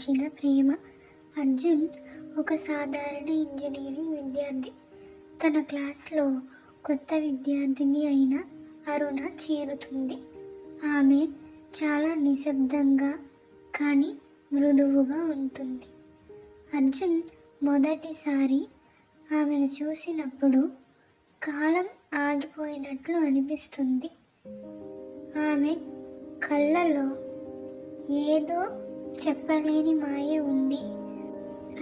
పంచిన ప్రేమ. అర్జున్ ఒక సాధారణ ఇంజనీరింగ్ విద్యార్థి. తన క్లాస్లో కొత్త విద్యార్థిని అయిన అరుణ చేరుతుంది. ఆమె చాలా నిశ్శబ్దంగా కానీ మృదువుగా ఉంటుంది. అర్జున్ మొదటిసారి ఆమెను చూసినప్పుడు కాలం ఆగిపోయినట్లు అనిపిస్తుంది. ఆమె కళ్ళలో ఏదో చెప్పలేని మాయ ఉంది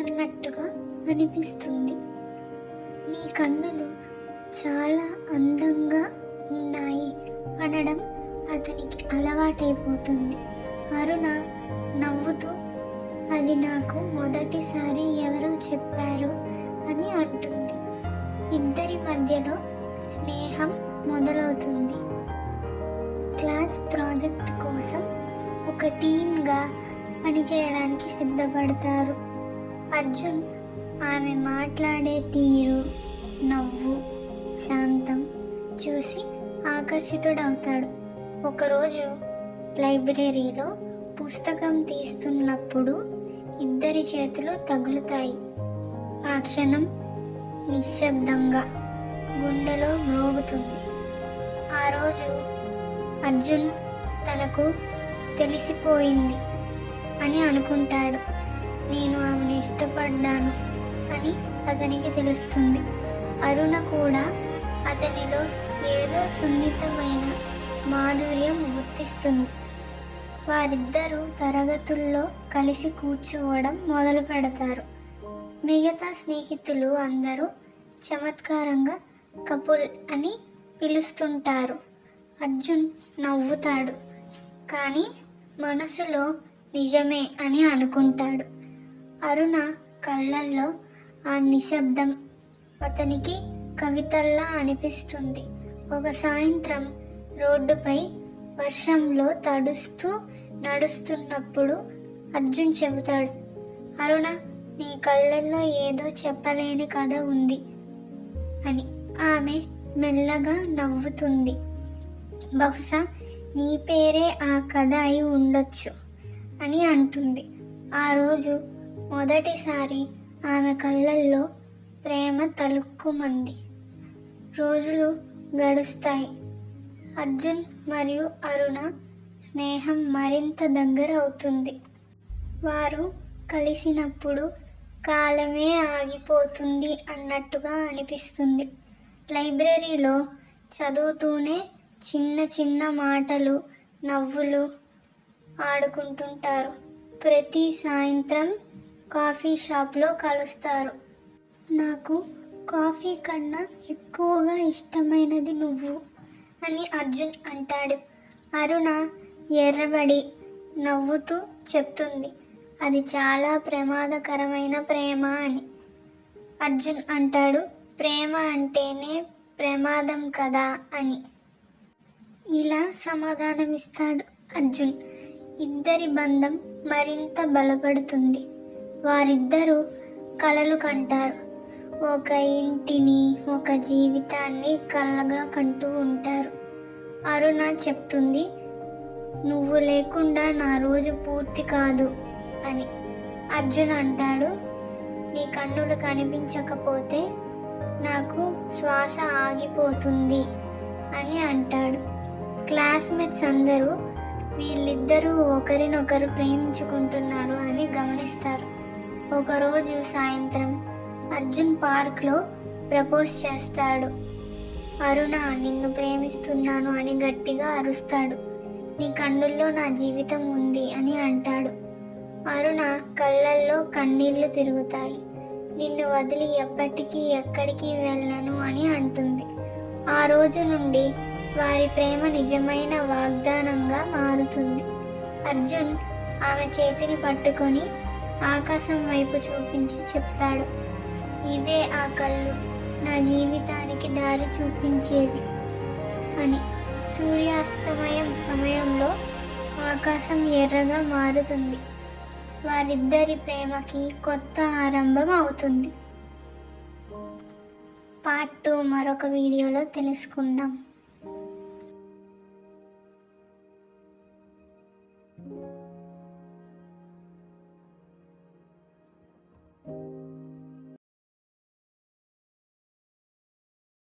అన్నట్టుగా అనిపిస్తుంది. నీ కన్నులు చాలా అందంగా ఉన్నాయి అనడం అతనికి అలవాటైపోతుంది. అరుణ నవ్వుతూ అది నాకు మొదటిసారి ఎవరో చెప్పారు అని అంటుంది. ఇద్దరి మధ్యలో స్నేహం మొదలవుతుంది. క్లాస్ ప్రాజెక్ట్ కోసం ఒక టీమ్గా పనిచేయడానికి సిద్ధపడతారు. అర్జున్ ఆమె మాట్లాడే తీరు, నవ్వు, శాంతం చూసి ఆకర్షితుడవుతాడు. ఒకరోజు లైబ్రరీలో పుస్తకం తీస్తున్నప్పుడు ఇద్దరి చేతులు తగులుతాయి. ఆ క్షణం నిశ్శబ్దంగా గుండెలో మ్రోగుతుంది. ఆ రోజు అర్జున్ తనకు తెలిసిపోయింది అని అనుకుంటాడు. నేను ఆమెను ఇష్టపడ్డాను అని అతనికి తెలుస్తుంది. అరుణ కూడా అతనిలో ఏదో సున్నితమైన మాధుర్యం గుర్తిస్తుంది. వారిద్దరూ తరగతుల్లో కలిసి కూర్చోవడం మొదలు పెడతారు. మిగతా స్నేహితులు అందరూ చమత్కారంగా కపుల్ అని పిలుస్తుంటారు. అర్జున్ నవ్వుతాడు, కానీ మనసులో నిజమే అని అనుకుంటాడు. అరుణ కళ్ళల్లో ఆ నిశ్శబ్దం అతనికి కవితల్లా అనిపిస్తుంది. ఒక సాయంత్రం రోడ్డుపై వర్షంలో తడుస్తూ నడుస్తున్నప్పుడు అర్జున్ చెబుతాడు, అరుణ, నీ కళ్ళల్లో ఏదో చెప్పలేని కథ ఉంది అని. ఆమె మెల్లగా నవ్వుతుంది. బహుశా నీ పేరే ఆ కథ అయి ఉండొచ్చు అని అంటుంది. ఆ రోజు మొదటిసారి ఆమె కళ్ళల్లో ప్రేమ తలుక్కుమంది. రోజులు గడుస్తాయి. అర్జున్ మరియు అరుణ స్నేహం మరింత దగ్గర అవుతుంది. వారు కలిసినప్పుడు కాలమే ఆగిపోతుంది అన్నట్టుగా అనిపిస్తుంది. లైబ్రరీలో చదువుతూనే చిన్న చిన్న మాటలు, నవ్వులు ఆడుకుంటుంటారు. ప్రతి సాయంత్రం కాఫీ షాప్లో కలుస్తారు. నాకు కాఫీ కన్నా ఎక్కువగా ఇష్టమైనది నువ్వు అని అర్జున్ అంటాడు. అరుణ ఎర్రబడి నవ్వుతూ చెప్తుంది, అది చాలా ప్రమాదకరమైన ప్రేమ అని. అర్జున్ అంటాడు, ప్రేమ అంటేనే ప్రమాదం కదా అని. ఇలా సమాధానమిస్తాడు అర్జున్. ఇద్దరి బంధం మరింత బలపడుతుంది. వారిద్దరూ కలలు కంటారు. ఒక ఇంటిని, ఒక జీవితాన్ని కలగా కంటూ ఉంటారు. అరుణ చెప్తుంది, నువ్వు లేకుండా నా రోజు పూర్తి కాదు అని. అర్జున్ అంటాడు, నీ కన్నులు కనిపించకపోతే నాకు శ్వాస ఆగిపోతుంది అని అంటాడు. క్లాస్మేట్స్ అందరూ వీళ్ళిద్దరూ ఒకరినొకరు ప్రేమించుకుంటున్నారు అని గమనిస్తారు. ఒకరోజు సాయంత్రం అర్జున్ పార్క్లో ప్రపోజ్ చేస్తాడు. అరుణ, నిన్ను ప్రేమిస్తున్నాను అని గట్టిగా అరుస్తాడు. నీ కన్నుల్లో నా జీవితం ఉంది అని అంటాడు. అరుణ కళ్ళల్లో కన్నీళ్లు తిరుగుతాయి. నిన్ను వదిలి ఎప్పటికీ ఎక్కడికి వెళ్ళను అని అంటుంది. ఆ రోజు నుండి వారి ప్రేమ నిజమైన వాగ్దానంగా మారుతుంది. అర్జున్ ఆమె చేతిని పట్టుకొని ఆకాశం వైపు చూపించి చెప్తాడు, ఇవే ఆ కళ్ళు, నా జీవితానికి దారి చూపించేవి అని. సూర్యాస్తమయం సమయంలో ఆకాశం ఎర్రగా మారుతుంది. వారిద్దరి ప్రేమకి కొత్త ఆరంభం అవుతుంది. పార్ట్ 2 మరొక వీడియోలో తెలుసుకుందాం.